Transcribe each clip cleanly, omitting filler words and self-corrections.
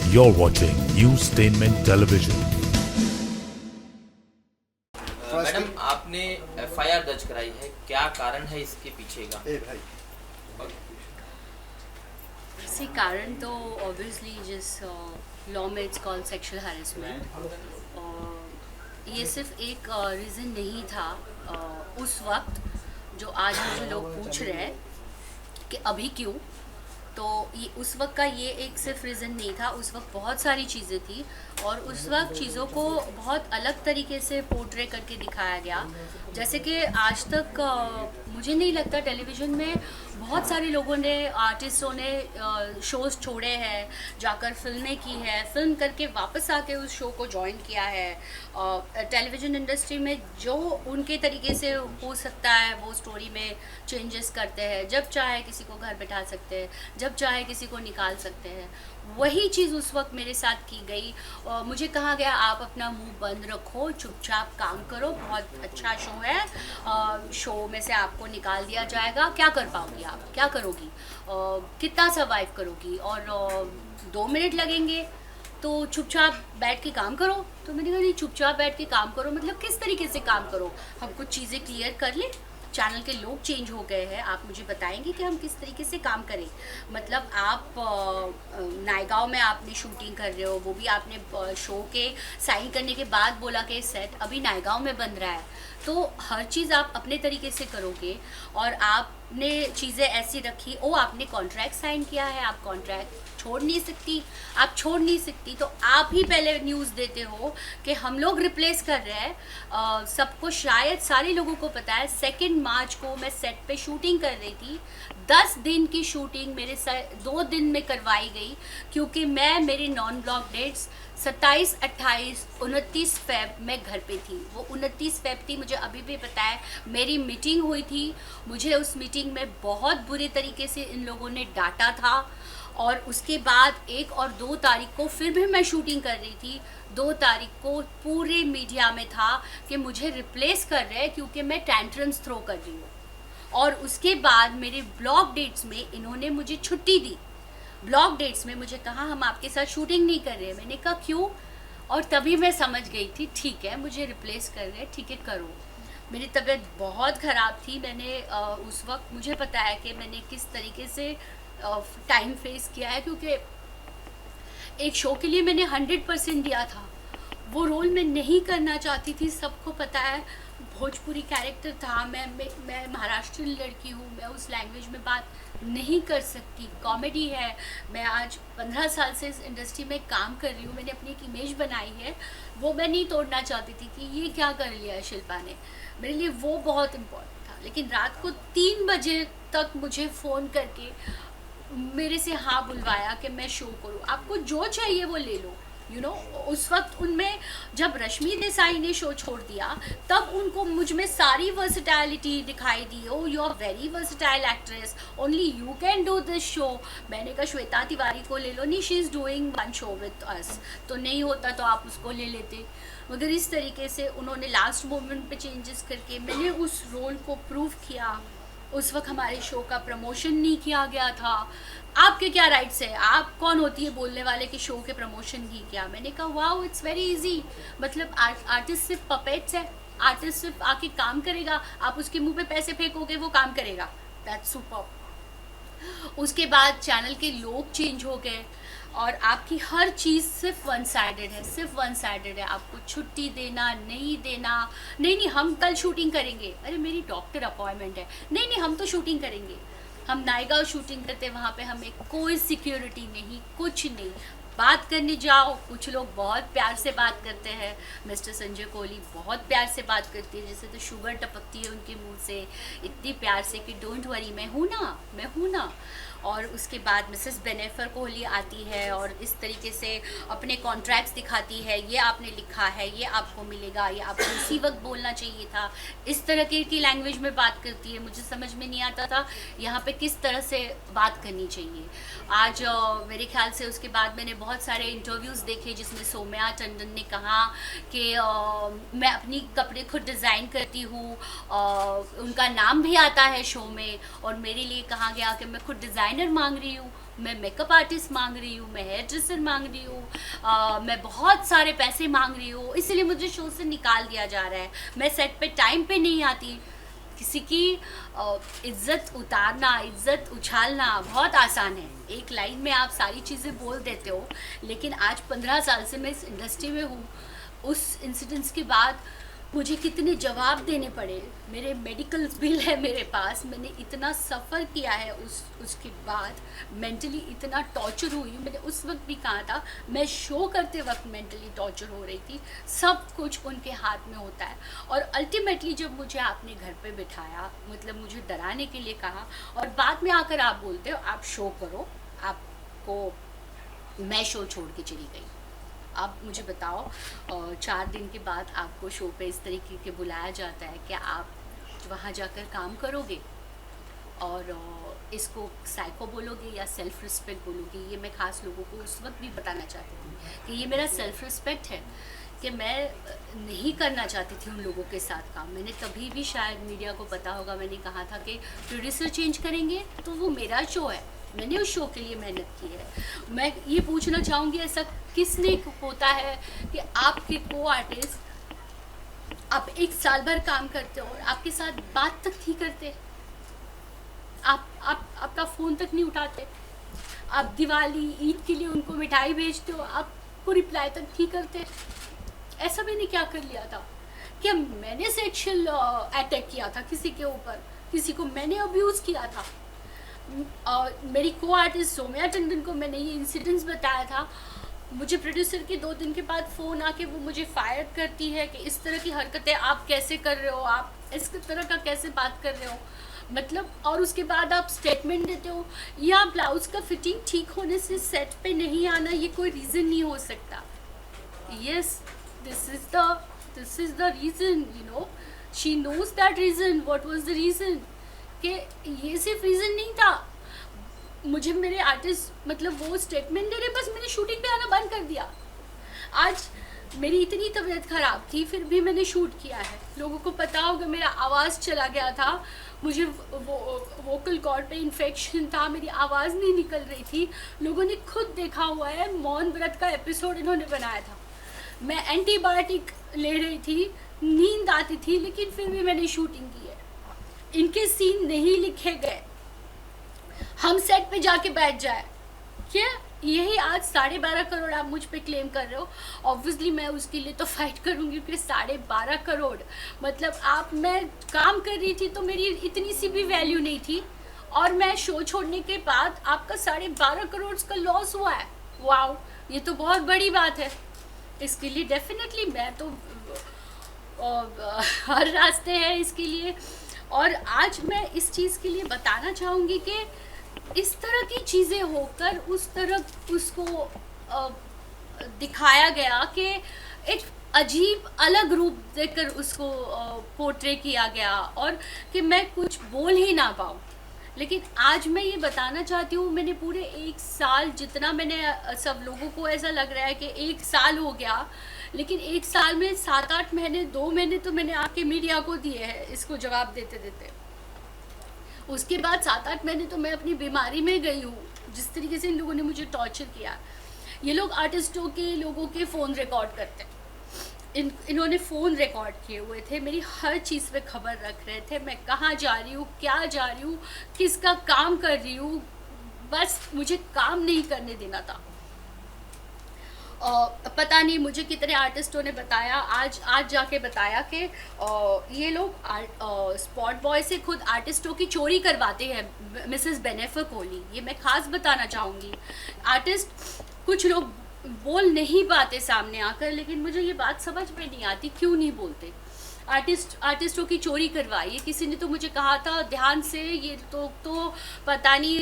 You're watching Newstainment Television. Madam आपने FIR दर्ज कराई है, क्या कारण है इसके पीछे का? इसी कारण तो ऑब्वियसली जिस लॉ में इट्स कॉल्ड सेक्सुअल हैरेसमेंट, ये सिर्फ एक रीज़न नहीं था उस वक्त जो आज मुझे लोग पूछ रहे हैं कि अभी क्यों, तो ये उस वक्त का ये एक सिर्फ रीज़न नहीं था। उस वक्त बहुत सारी चीज़ें थी और उस वक्त चीज़ों को बहुत अलग तरीके से पोर्ट्रे करके दिखाया गया। जैसे कि आज तक मुझे नहीं लगता टेलीविज़न में बहुत सारे लोगों ने, आर्टिस्टों ने शोज़ छोड़े हैं, जाकर फिल्में की है, फिल्म करके वापस आके उस शो को ज्वाइन किया है। टेलीविज़न इंडस्ट्री में जो उनके तरीके से हो सकता है वो स्टोरी में चेंजेस करते हैं। जब चाहे किसी को घर बैठा सकते हैं, जब चाहे किसी को निकाल सकते हैं। वही चीज़ उस वक्त मेरे साथ की गई। मुझे कहा गया आप अपना मुंह बंद रखो, चुपचाप काम करो, बहुत अच्छा शो है, शो में से आपको निकाल दिया जाएगा, क्या कर पाओगी आप, क्या करोगी, कितना सर्वाइव करोगी, और 2 मिनट लगेंगे तो चुपचाप बैठ के काम करो। तो मैंने कहा नहीं, चुपचाप बैठ के काम करो मतलब किस तरीके से काम करो, हम कुछ चीज़ें क्लियर कर लें। चैनल के लोग चेंज हो गए हैं, आप मुझे बताएंगे कि हम किस तरीके से काम करें। मतलब आप नायगांव में आपने शूटिंग कर रहे हो, वो भी आपने शो के साइन करने के बाद बोला कि सेट अभी नायगांव में बन रहा है, तो हर चीज़ आप अपने तरीके से करोगे। और आपने चीज़ें ऐसी रखी, ओ आपने कॉन्ट्रैक्ट साइन किया है, आप कॉन्ट्रैक्ट छोड़ नहीं सकती, आप छोड़ नहीं सकती, तो आप ही पहले न्यूज़ देते हो कि हम लोग रिप्लेस कर रहे हैं। सबको शायद सारे लोगों को पता है 2 मार्च को मैं सेट पे शूटिंग कर रही थी। 10 दिन की शूटिंग मेरे 2 दिन में करवाई गई, क्योंकि मैं मेरे नॉन ब्लॉक डेट्स 27, 28, 29 फेब में घर पे थी। वो 29 फेब थी, मुझे अभी भी पता है। मेरी मीटिंग हुई थी, मुझे उस मीटिंग में बहुत बुरे तरीके से इन लोगों ने डांटा था। और उसके बाद 1 और 2 तारीख को फिर भी मैं शूटिंग कर रही थी। 2 तारीख को पूरे मीडिया में था कि मुझे रिप्लेस कर रहे हैं क्योंकि मैं टेंट्रम्स थ्रो कर रही हूँ। और उसके बाद मेरे ब्लॉक डेट्स में इन्होंने मुझे छुट्टी दी। ब्लॉक डेट्स में मुझे कहा हम आपके साथ शूटिंग नहीं कर रहे हैं। मैंने कहा क्यों, और तभी मैं समझ गई थी ठीक है मुझे रिप्लेस कर रहे हैं, ठीक है करो। मेरी तबीयत बहुत ख़राब थी। मैंने उस वक्त मुझे पता है कि मैंने किस तरीके से टाइम फेस किया है, क्योंकि एक शो के लिए मैंने 100% दिया था। वो रोल मैं नहीं करना चाहती थी, सबको पता है। भोजपुरी कैरेक्टर था, मैं महाराष्ट्रियन लड़की हूँ, मैं उस लैंग्वेज में बात नहीं कर सकती। कॉमेडी है, मैं आज 15 साल से इस इंडस्ट्री में काम कर रही हूँ, मैंने अपनी एक इमेज बनाई है, वो मैं नहीं तोड़ना चाहती थी कि ये क्या कर लिया है शिल्पा ने। मेरे लिए वो बहुत इम्पोर्टेंट था। लेकिन रात को 3 बजे तक मुझे फ़ोन करके मेरे से हाँ बुलवाया कि मैं शो करूँ, आपको जो चाहिए वो ले लो। उस वक्त उनमें जब रश्मि देसाई ने शो छोड़ दिया तब उनको मुझ में सारी वर्सिटैलिटी दिखाई दी। Oh you are very versatile actress, only you can do this show. मैंने कहा श्वेता तिवारी को ले लो, नहीं she is doing 1 show with us, तो नहीं होता तो आप उसको ले लेते। मगर इस तरीके से उन्होंने लास्ट मोमेंट पे चेंजेस करके मैंने उस रोल को प्रूव किया। उस वक्त हमारे शो का प्रमोशन नहीं किया गया था। आपके क्या राइट्स है, आप कौन होती है बोलने वाले कि शो के प्रमोशन नहीं किया। मैंने कहा वाओ इट्स वेरी इजी। मतलब आर्टिस्ट सिर्फ पपेट्स है, आर्टिस्ट सिर्फ आके काम करेगा, आप उसके मुंह पे पैसे फेंकोगे वो काम करेगा। That's super. उसके बाद चैनल के लोग चेंज हो गए और आपकी हर चीज़ सिर्फ 1 साइडेड है, सिर्फ 1 साइडेड है। आपको छुट्टी देना, नहीं देना, नहीं हम कल शूटिंग करेंगे, अरे मेरी डॉक्टर अपॉइंटमेंट है, नहीं हम तो शूटिंग करेंगे। हम नायगांव शूटिंग करते, वहाँ पे हमें कोई सिक्योरिटी नहीं, कुछ नहीं। बात करने जाओ, कुछ लोग बहुत प्यार से बात करते हैं। मिस्टर संजय कोहली बहुत प्यार से बात करती है, जैसे तो शुगर टपकती है उनके मुंह से, इतनी प्यार से कि डोंट वरी मैं हूँ ना, मैं हूँ ना। और उसके बाद मिसेस बेनेफर कोहली आती है और इस तरीके से अपने कॉन्ट्रैक्ट्स दिखाती है, ये आपने लिखा है, ये आपको मिलेगा, ये आपको उसी वक्त बोलना चाहिए था। इस तरह की लैंग्वेज में बात करती है। मुझे समझ में नहीं आता था यहाँ पे किस तरह से बात करनी चाहिए। आज मेरे ख्याल से उसके बाद मैंने बहुत सारे इंटरव्यूज़ देखे जिसमें सौम्या टंडन ने कहा कि मैं अपनी कपड़े खुद डिज़ाइन करती हूँ, उनका नाम भी आता है शो में, और मेरे लिए कहा गया कि मैं खुद डिज़ाइनर मांग रही हूँ। मैं मेकअप आर्टिस्ट मांग रही हूँ, मैं हेयर ड्रेसर मांग रही हूँ, मैं बहुत सारे पैसे मांग रही हूँ, इसलिए मुझे शो से निकाल दिया जा रहा है, मैं सेट पे टाइम पे नहीं आती। किसी की इज्जत उतारना, इज्जत उछालना बहुत आसान है, एक लाइन में आप सारी चीज़ें बोल देते हो। लेकिन आज 15 साल से मैं इस इंडस्ट्री में हूँ, उस इंसिडेंट्स के बाद मुझे कितने जवाब देने पड़े, मेरे मेडिकल बिल है मेरे पास, मैंने इतना सफ़र किया है उसके बाद, मेंटली इतना टॉर्चर हुई। मैंने उस वक्त भी कहा था, मैं शो करते वक्त मेंटली टॉर्चर हो रही थी, सब कुछ उनके हाथ में होता है। और अल्टीमेटली जब मुझे आपने घर पे बिठाया, मतलब मुझे डराने के लिए कहा, और बाद में आकर आप बोलते हो आप शो करो, आपको मैं शो छोड़ के चली गई। आप मुझे बताओ, 4 दिन के बाद आपको शो पे इस तरीके के बुलाया जाता है, क्या आप वहाँ जाकर काम करोगे? और इसको साइको बोलोगे या सेल्फ रिस्पेक्ट बोलोगे? ये मैं ख़ास लोगों को उस वक्त भी बताना चाहती थी कि ये मेरा सेल्फ रिस्पेक्ट है, कि मैं नहीं करना चाहती थी उन लोगों के साथ काम। मैंने कभी भी, शायद मीडिया को पता होगा, मैंने कहा था कि प्रोड्यूसर चेंज करेंगे तो वो मेरा शो है, मैंने उस शो के लिए मेहनत की है। मैं ये पूछना चाहूँगी, ऐसा किसने होता है कि आपके को आर्टिस्ट आप 1 साल भर काम करते हो और आपके साथ बात तक नहीं करते, आप आपका फ़ोन तक नहीं उठाते, आप दिवाली ईद के लिए उनको मिठाई भेजते हो, आपको रिप्लाई तक नहीं करते। ऐसा मैंने क्या कर लिया था? क्या मैंने सेक्सुअल अटैक किया था किसी के ऊपर? किसी को मैंने अब्यूज़ किया था? मेरी को आर्टिस्ट सोम्या टंडन को मैंने ये इंसिडेंट्स बताया था। मुझे प्रोड्यूसर के 2 दिन के बाद फ़ोन आके वो मुझे फायर करती है कि इस तरह की हरकतें आप कैसे कर रहे हो, आप इस तरह का कैसे बात कर रहे हो, मतलब। और उसके बाद आप स्टेटमेंट देते हो, या ब्लाउज़ का फिटिंग ठीक होने से सेट पे नहीं आना ये कोई रीज़न नहीं हो सकता। Yes, this is the reason, you know, she knows that reason, what was the reason, कि ये सिर्फ रीज़न नहीं था। मुझे मेरे आर्टिस्ट मतलब वो स्टेटमेंट दे रहे, बस मैंने शूटिंग पे आना बंद कर दिया। आज मेरी इतनी तबीयत ख़राब थी, फिर भी मैंने शूट किया है। लोगों को पता होगा मेरा आवाज़ चला गया था, मुझे वोकल कॉर्ड पे इन्फेक्शन था, मेरी आवाज़ नहीं निकल रही थी। लोगों ने खुद देखा हुआ है, मौन व्रत का एपिसोड इन्होंने बनाया था, मैं एंटीबायोटिक ले रही थी, नींद आती थी, लेकिन फिर भी मैंने शूटिंग की है। इनके सीन नहीं लिखे गए, हम सेट पे जाके बैठ जाए, क्या यही आज 12.5 करोड़ आप मुझ पे क्लेम कर रहे हो? ऑब्वियसली मैं उसके लिए तो फाइट करूँगी, क्योंकि 12.5 करोड़ मतलब मैं काम कर रही थी तो मेरी इतनी सी भी वैल्यू नहीं थी, और मैं शो छोड़ने के बाद आपका 12.5 करोड़ का लॉस हुआ है। वाओ, ये तो बहुत बड़ी बात है। इसके लिए डेफिनेटली मैं तो हर रास्ते हैं इसके लिए। और आज मैं इस चीज़ के लिए बताना चाहूँगी कि इस तरह की चीज़ें होकर उस तरह उसको दिखाया गया कि एक अजीब अलग रूप देकर उसको पोर्ट्रे किया गया, और कि मैं कुछ बोल ही ना पाऊँ। लेकिन आज मैं ये बताना चाहती हूँ, मैंने पूरे 1 साल, जितना मैंने, सब लोगों को ऐसा लग रहा है कि 1 साल हो गया, लेकिन 1 साल में 7-8 महीने, 2 महीने तो मैंने आके मीडिया को दिए हैं इसको जवाब देते देते। उसके बाद 7-8 महीने तो मैं अपनी बीमारी में गई हूँ। जिस तरीके से इन लोगों ने मुझे टॉर्चर किया, ये लोग आर्टिस्टों के, लोगों के फ़ोन रिकॉर्ड करते हैं। इन्होंने फ़ोन रिकॉर्ड किए हुए थे, मेरी हर चीज़ पे खबर रख रहे थे, मैं कहाँ जा रही हूँ, क्या जा रही हूँ, किसका काम कर रही हूँ, बस मुझे काम नहीं करने देना था। पता नहीं मुझे कितने आर्टिस्टों ने बताया, आज जाके बताया कि ये लोग स्पॉट बॉय से खुद आर्टिस्टों की चोरी करवाते हैं, मिसेस बेनेफर कोहली। ये मैं ख़ास बताना चाहूँगी। आर्टिस्ट कुछ लोग बोल नहीं पाते सामने आकर, लेकिन मुझे ये बात समझ में नहीं आती क्यों नहीं बोलते। आर्टिस्टों की चोरी करवाई। किसी ने तो मुझे कहा था ध्यान से, ये तो पता नहीं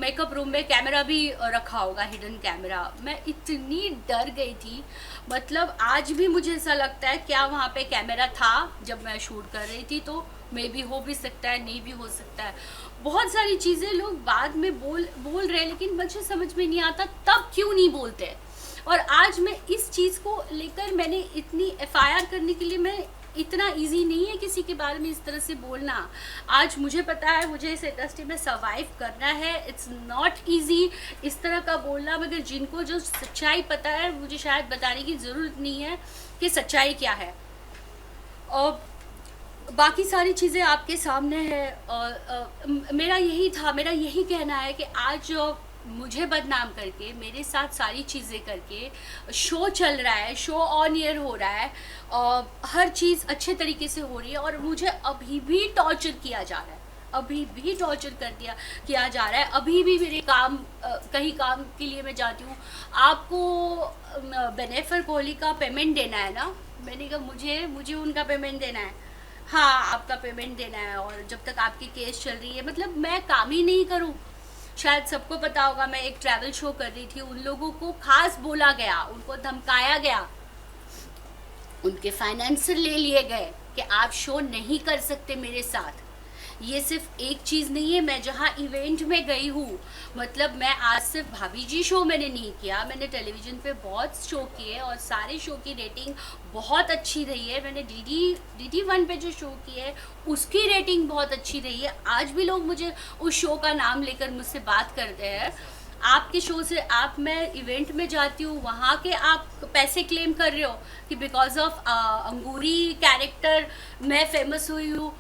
मेकअप रूम में कैमरा भी रखा होगा, हिडन कैमरा। मैं इतनी डर गई थी, मतलब आज भी मुझे ऐसा लगता है क्या वहाँ पे कैमरा था जब मैं शूट कर रही थी, तो मे भी हो भी सकता है, नहीं भी हो सकता है। बहुत सारी चीज़ें लोग बाद में बोल रहे हैं, लेकिन मुझे समझ में नहीं आता तब क्यों नहीं बोलते। और आज मैं इस चीज़ को लेकर, मैंने इतनी FIR करने के लिए मैं इतना इजी नहीं है किसी के बारे में इस तरह से बोलना। आज मुझे पता है मुझे इस इंडस्ट्री में सर्वाइव करना है, इट्स नॉट इजी इस तरह का बोलना, मगर जिनको जो सच्चाई पता है मुझे शायद बताने की ज़रूरत नहीं है कि सच्चाई क्या है। और बाकी सारी चीज़ें आपके सामने है। मेरा यही कहना है कि आज मुझे बदनाम करके, मेरे साथ सारी चीज़ें करके, शो चल रहा है, शो ऑन एयर हो रहा है और हर चीज़ अच्छे तरीके से हो रही है, और मुझे अभी भी टॉर्चर किया जा रहा है, अभी भी टॉर्चर किया जा रहा है। अभी भी मेरे कहीं काम के लिए मैं जाती हूँ, आपको बेनेफर कोहली का पेमेंट देना है ना, मैंने कहा मुझे उनका पेमेंट देना है, हाँ आपका पेमेंट देना है, और जब तक आपकी केस चल रही है, मतलब मैं काम ही नहीं करूँ। शायद सबको पता होगा मैं एक ट्रैवल शो कर रही थी, उन लोगों को खास बोला गया, उनको धमकाया गया, उनके फाइनेंसर ले लिए गए कि आप शो नहीं कर सकते मेरे साथ। ये सिर्फ एक चीज़ नहीं है, मैं जहाँ इवेंट में गई हूँ, मतलब मैं आज सिर्फ भाभी जी शो मैंने नहीं किया, मैंने टेलीविज़न पे बहुत शो किए और सारे शो की रेटिंग बहुत अच्छी रही है। मैंने DD1 पे जो शो किए है उसकी रेटिंग बहुत अच्छी रही है। आज भी लोग मुझे उस शो का नाम लेकर मुझसे बात करते हैं, आपके शो से मैं इवेंट में जाती हूँ, वहाँ के आप पैसे क्लेम कर रहे हो कि बिकॉज ऑफ अंगूरी कैरेक्टर मैं फेमस हुई हूँ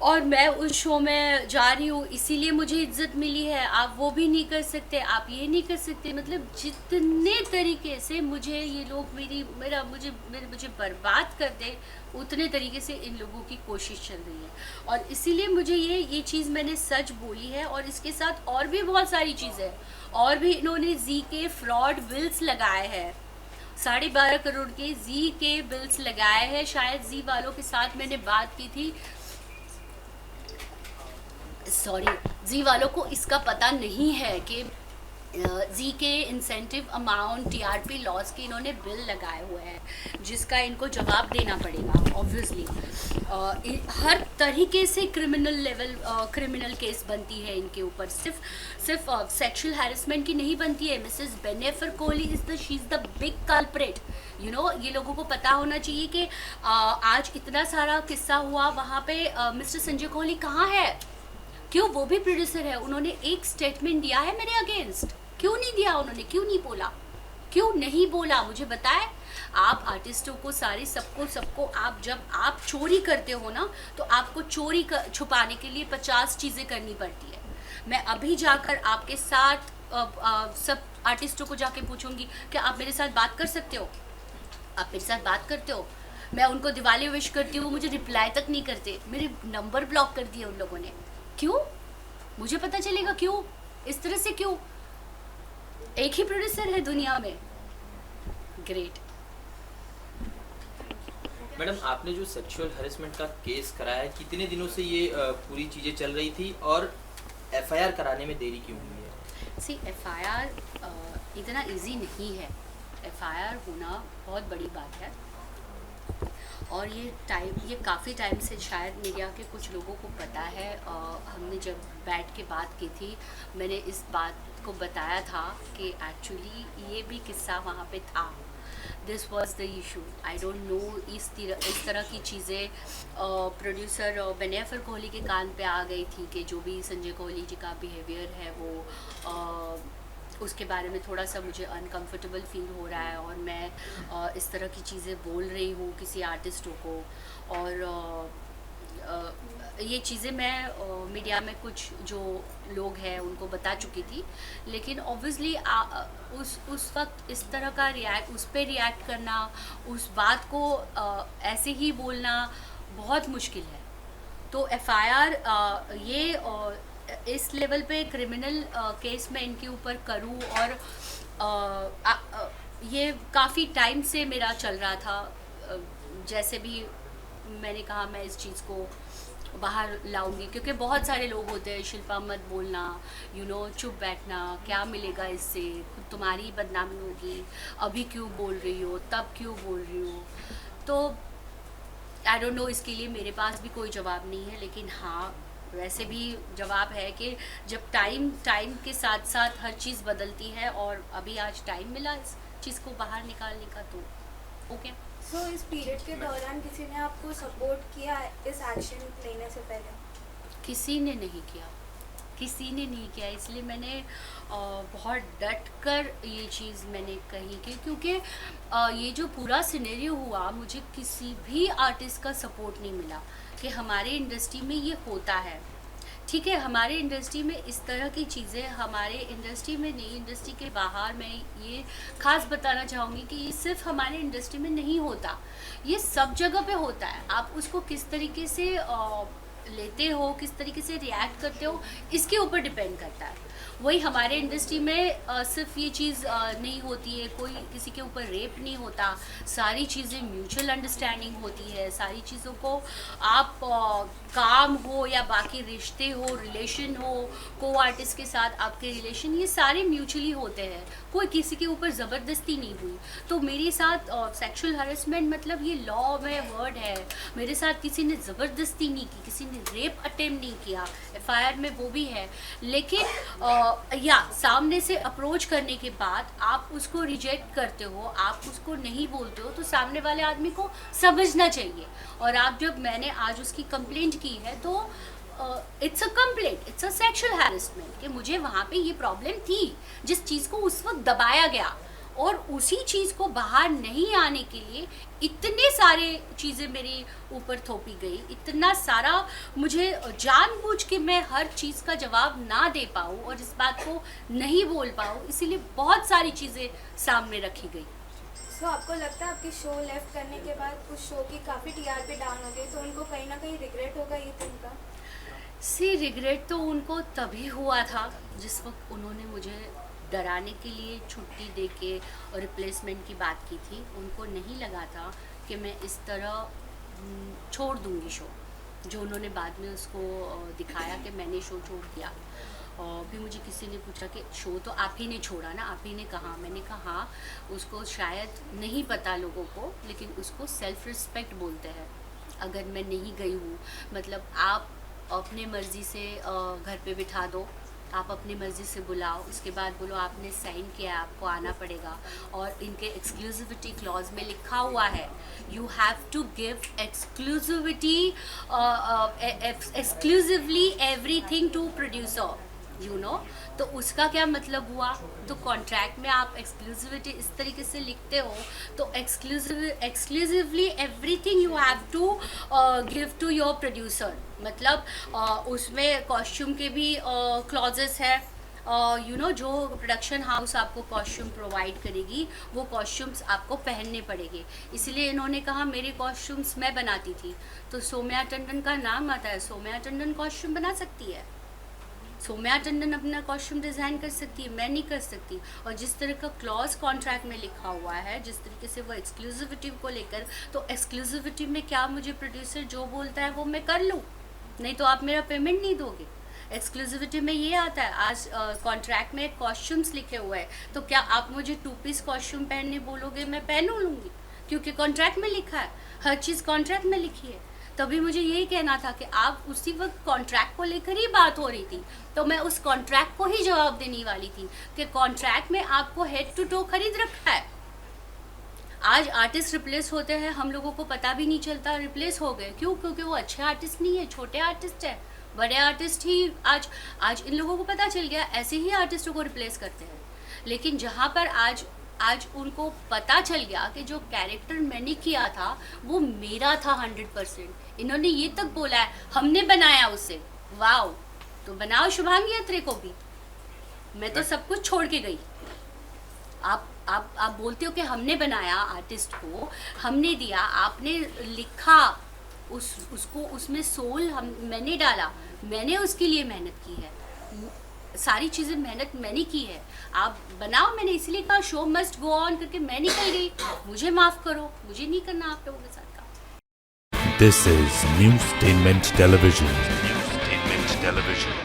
और मैं उस शो में जा रही हूँ इसीलिए मुझे इज्जत मिली है, आप वो भी नहीं कर सकते, आप ये नहीं कर सकते। मतलब जितने तरीके से मुझे ये लोग मुझे बर्बाद कर दे, उतने तरीके से इन लोगों की कोशिश चल रही है। और इसीलिए मुझे ये चीज़ मैंने सच बोली है। और इसके साथ और भी बहुत सारी चीज़ें, और भी इन्होंने जी के फ्रॉड बिल्स लगाए हैं, 12.5 करोड़ के जी के बिल्स लगाए हैं। शायद जी वालों के साथ मैंने बात की थी, जी वालों को इसका पता नहीं है कि जी के इंसेंटिव अमाउंट, TRP लॉस के इन्होंने बिल लगाए हुए हैं, जिसका इनको जवाब देना पड़ेगा ऑब्वियसली। हर तरीके से क्रिमिनल केस बनती है इनके ऊपर, सिर्फ सेक्सुअल हैरेसमेंट की नहीं बनती है। मिसेस बेनेफर Kohli she is the big culprit, you know. ये लोगों को पता होना चाहिए कि आज इतना सारा किस्सा हुआ, वहाँ पे मिस्टर संजय कोहली कहाँ है, क्यों? वो भी प्रोड्यूसर है, उन्होंने एक स्टेटमेंट दिया है मेरे अगेंस्ट, क्यों नहीं दिया उन्होंने? क्यों नहीं बोला मुझे बताए। आप आर्टिस्टों को सबको जब आप चोरी करते हो ना, तो आपको चोरी छुपाने के लिए 50 चीज़ें करनी पड़ती है। मैं अभी जाकर आपके साथ सब आर्टिस्टों को जाके पूछूंगी कि आप मेरे साथ बात कर सकते हो, आप मेरे साथ बात करते हो। मैं उनको दिवाली विश करती हूँ, मुझे रिप्लाई तक नहीं करते, मेरे नंबर ब्लॉक कर दिए उन लोगों ने। क्यों? मुझे पता चलेगा क्यों, इस तरह से क्यों? एक ही प्रोड्यूसर है दुनिया में। ग्रेट। मैडम, आपने जो सेक्सुअल हैरेसमेंट का केस कराया है, कितने दिनों से ये पूरी चीज़ें चल रही थी और FIR कराने में देरी क्यों हुई है? सी FIR इतना इजी नहीं है, FIR होना बहुत बड़ी बात है। और ये काफ़ी टाइम से शायद मीडिया के कुछ लोगों को पता है। हमने जब बैठ के बात की थी, मैंने इस बात को बताया था कि एक्चुअली ये भी किस्सा वहाँ पे था, this was the issue. I don't know इस तरह की चीज़ें प्रोड्यूसर बेनेफर कोहली के कान पे आ गई थी कि जो भी संजय कोहली जी का बिहेवियर है वो उसके बारे में थोड़ा सा मुझे अनकंफर्टेबल फील हो रहा है, और मैं इस तरह की चीज़ें बोल रही हूँ किसी आर्टिस्टों को। और ये चीज़ें मैं मीडिया में कुछ जो लोग हैं उनको बता चुकी थी, लेकिन ऑब्वियसली उस वक्त इस तरह का उस पर रिएक्ट करना, उस बात को ऐसे ही बोलना बहुत मुश्किल है। तो FIR ये इस लेवल पे क्रिमिनल केस में इनके ऊपर करूं, और ये काफ़ी टाइम से मेरा चल रहा था। जैसे भी मैंने कहा मैं इस चीज़ को बाहर लाऊंगी, क्योंकि बहुत सारे लोग होते हैं, शिल्पा मत बोलना, यू नो, चुप बैठना, क्या मिलेगा इससे, खुद तुम्हारी बदनामी होगी, अभी क्यों बोल रही हो, तब क्यों बोल रही हो। तो आई डोंट नो, इसके लिए मेरे पास भी कोई जवाब नहीं है, लेकिन हाँ वैसे भी जवाब है कि जब टाइम के साथ साथ हर चीज़ बदलती है, और अभी आज टाइम मिला इस चीज़ को बाहर निकालने का, तो ओके। सो इस पीरियड के दौरान किसी ने आपको सपोर्ट किया इस एक्शन लेने से पहले? किसी ने नहीं किया, किसी ने नहीं किया। इसलिए मैंने बहुत डट कर ये चीज़ मैंने कही कि क्योंकि ये जो पूरा सिनेरियो हुआ, मुझे किसी भी आर्टिस्ट का सपोर्ट नहीं मिला कि हमारे इंडस्ट्री में ये होता है। ठीक है, हमारे इंडस्ट्री में इस तरह की चीज़ें, हमारे इंडस्ट्री में नहीं, इंडस्ट्री के बाहर मैं ये खास बताना चाहूँगी कि ये सिर्फ हमारे इंडस्ट्री में नहीं होता, ये सब जगह पे होता है। आप उसको किस तरीके से लेते हो, किस तरीके से रिएक्ट करते हो, इसके ऊपर डिपेंड करता है। वही हमारे इंडस्ट्री में सिर्फ ये चीज़ नहीं होती है, कोई किसी के ऊपर रेप नहीं होता, सारी चीज़ें म्यूचुअल अंडरस्टैंडिंग होती है। सारी चीज़ों को आप काम हो या बाकी रिश्ते हो, रिलेशन हो, को आर्टिस्ट के साथ आपके रिलेशन, ये सारे म्यूचुअली होते हैं, कोई किसी के ऊपर ज़बरदस्ती नहीं हुई। तो मेरे साथ सेक्सुअल हरेसमेंट मतलब ये लॉ में वर्ड है, मेरे साथ किसी ने ज़बरदस्ती नहीं की, किसी ने रेप अटेम्प्ट नहीं किया, एफआईआर में वो भी है। लेकिन या सामने से अप्रोच करने के बाद आप उसको रिजेक्ट करते हो, आप उसको नहीं बोलते हो, तो सामने वाले आदमी को समझना चाहिए। और आप जब मैंने आज उसकी कंप्लेंट की है तो it's a complaint, it's a sexual harassment कि मुझे वहाँ पे ये प्रॉब्लम थी, जिस चीज़ को उस वक्त दबाया गया, और उसी चीज़ को बाहर नहीं आने के लिए इतने सारे चीज़ें मेरे ऊपर थोपी गई, इतना सारा मुझे जानबूझ के मैं हर चीज़ का जवाब ना दे पाऊँ और इस बात को नहीं बोल पाऊँ, इसीलिए बहुत सारी चीज़ें सामने रखी गई। सो आपको लगता है आपकी शो लेफ्ट करने के बाद उस शो की काफ़ी टीआरपी डाउन हो गई, तो उनको कहीं ना कहीं रिग्रेट होगा ये दिन का? रिग्रेट तो उनको तभी हुआ था जिस वक्त उन्होंने मुझे डराने के लिए छुट्टी दे के और रिप्लेसमेंट की बात की थी। उनको नहीं लगा था कि मैं इस तरह छोड़ दूंगी शो, जो उन्होंने बाद में उसको दिखाया कि मैंने शो छोड़ दिया। और भी मुझे किसी ने पूछा कि शो तो आप ही ने छोड़ा ना, आप ही ने कहा। मैंने कहा हाँ, उसको शायद नहीं पता लोगों को, लेकिन उसको सेल्फ रिस्पेक्ट बोलते हैं। अगर मैं नहीं गई हूँ, मतलब आप अपने मर्ज़ी से घर पे बिठा दो, आप अपनी मर्ज़ी से बुलाओ, उसके बाद बोलो आपने साइन किया, आपको आना पड़ेगा। और इनके एक्सक्लूसिविटी क्लॉज में लिखा हुआ है, you have to give exclusivity exclusively everything to producer, you know. तो उसका क्या मतलब हुआ? तो कॉन्ट्रैक्ट में आप एक्सक्लूसिविटी इस तरीके से लिखते हो, तो exclusively everything you have to give to your producer. मतलब उसमें कॉस्ट्यूम के भी क्लॉजेस है, यू नो, जो प्रोडक्शन हाउस आपको कॉस्ट्यूम प्रोवाइड करेगी वो कॉस्ट्यूम्स आपको पहनने पड़ेंगे। इसलिए इन्होंने कहा मेरे कॉस्ट्यूम्स मैं बनाती थी, तो सौम्या टंडन का नाम आता है, सौम्या टंडन कॉस्ट्यूम बना सकती है, सौम्या टंडन अपना कॉस्ट्यूम डिज़ाइन कर सकती है, मैं नहीं कर सकती। और जिस तरह का क्लॉज कॉन्ट्रैक्ट में लिखा हुआ है, जिस तरीके से वो एक्सक्लूसिविटी को लेकर, तो एक्सक्लूसिविटी में क्या मुझे प्रोड्यूसर जो बोलता है वो मैं कर लूँ? नहीं तो आप मेरा पेमेंट नहीं दोगे। एक्सक्लूसिविटी में ये आता है, आज कॉन्ट्रैक्ट में कॉस्ट्यूम्स लिखे हुए हैं, तो क्या आप मुझे 2 पीस कॉस्ट्यूम पहनने बोलोगे, मैं पहन लूँगी, क्योंकि कॉन्ट्रैक्ट में लिखा है, हर चीज़ कॉन्ट्रैक्ट में लिखी है। तभी मुझे यही कहना था कि आप उसी वक्त कॉन्ट्रैक्ट को लेकर ही बात हो रही थी, तो मैं उस कॉन्ट्रैक्ट को ही जवाब देने वाली थी कि कॉन्ट्रैक्ट में आपको हेड टू टो खरीद रखा है। आज आर्टिस्ट रिप्लेस होते हैं, हम लोगों को पता भी नहीं चलता रिप्लेस हो गए। क्यों? क्योंकि वो अच्छे आर्टिस्ट नहीं है, छोटे आर्टिस्ट है। बड़े आर्टिस्ट ही आज इन लोगों को पता चल गया, ऐसे ही आर्टिस्टों को रिप्लेस करते हैं। लेकिन जहाँ पर आज उनको पता चल गया कि जो कैरेक्टर मैंने किया था वो मेरा था 100%, इन्होंने ये तक बोला है हमने बनाया उसे, वाओ, तो बनाओ शुभांगी अत्रे को भी। मैं तो सब कुछ छोड़ के गई। आप बोलते हो कि हमने बनाया, आर्टिस्ट को हमने दिया, आपने लिखा, उसको उसमें सोल मैंने डाला, मैंने उसके लिए मेहनत की है, सारी चीज़ें मेहनत मैंने की है। आप बनाओ, मैंने इसलिए कहा शो मस्ट गो ऑन करके मैं निकल गई। मुझे माफ़ करो, मुझे नहीं करना आप लोगों के साथ काम। This is Newstainment Television. Newstainment Television.